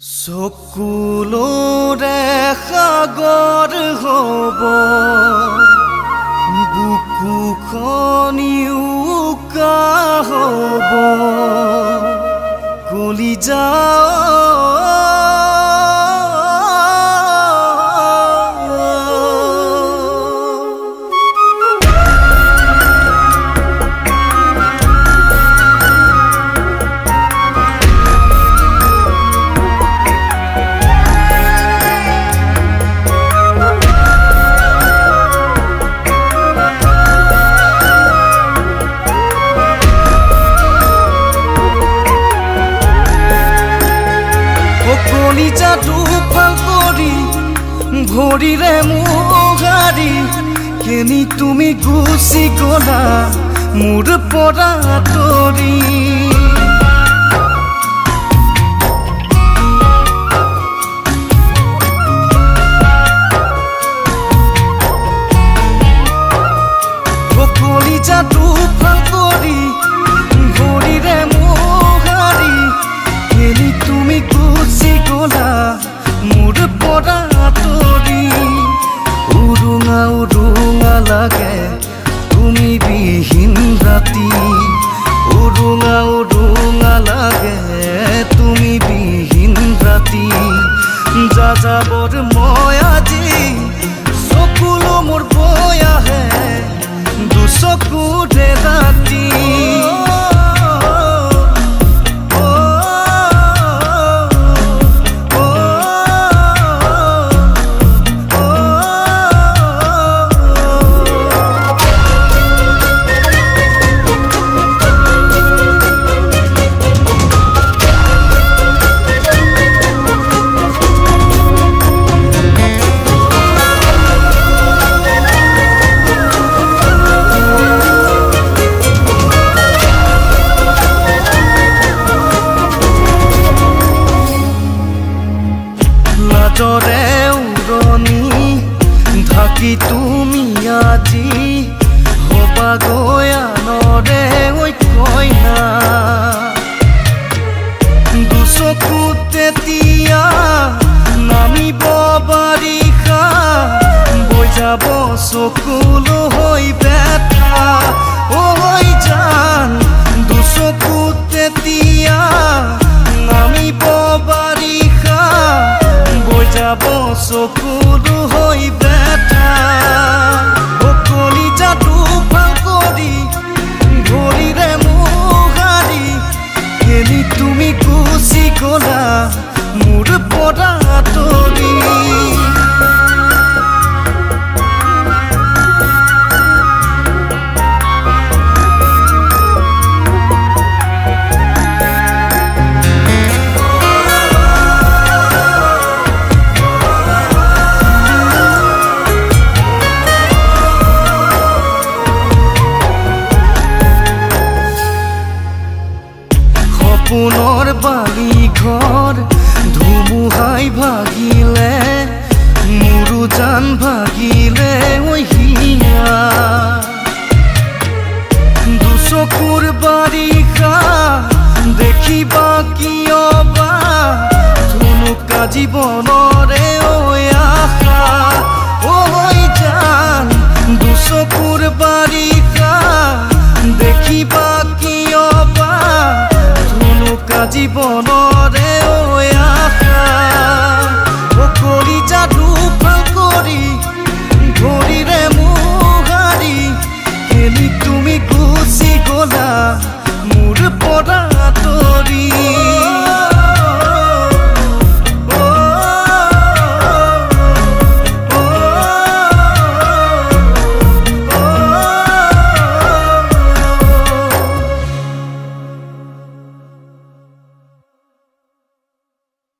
চকুলোৰে সাগৰ হ'ব বুকুখনি উকা হ'ব কলিজা কলিজাটো ফাল কৰি ভৰিৰে মোহাৰি কেনি তুমি গুচি গলা মোৰ পৰা আঁতৰি কলিজাটো ফাল কৰি ভৰিৰে মোহাৰি কেনি তুমি গুচি গলা মোৰ পৰা আঁতৰি উৰুঙা উৰুঙা লাগে তুমি বিহীন ৰাতি উৰুঙা উৰুঙা লাগে তুমি বিহীন ৰাতি যাযাবৰ মই আজি চকুলো মোৰ বৈ আহে দুচকুৰে ৰাতি লাজৰে উৰণি ঢাকি তুমি আজি হবা গয়ানৰে ঐ কইনা দুচকুত তেতিয়া নামিব বাৰিষা বৈ যাব চকুলো হৈ বেঠা ঐ জান দুচকুত তেতিয়া নামিব বাৰিষা যাব চকুলো হৈ বেঠা কলিজাটো ফাল কৰি ভৰিৰে মোহাৰি কেনি তুমি গুচি গলা মোৰ পৰা আঁতৰি পুনৰ বালি ঘৰ ধুমুহাই ভাগিলে মোৰো জান ভাগিলে ঐ হিয়া দুচকুৰ বাৰিষা দেখিবা কিয়বা ধুনুকা জীৱনৰ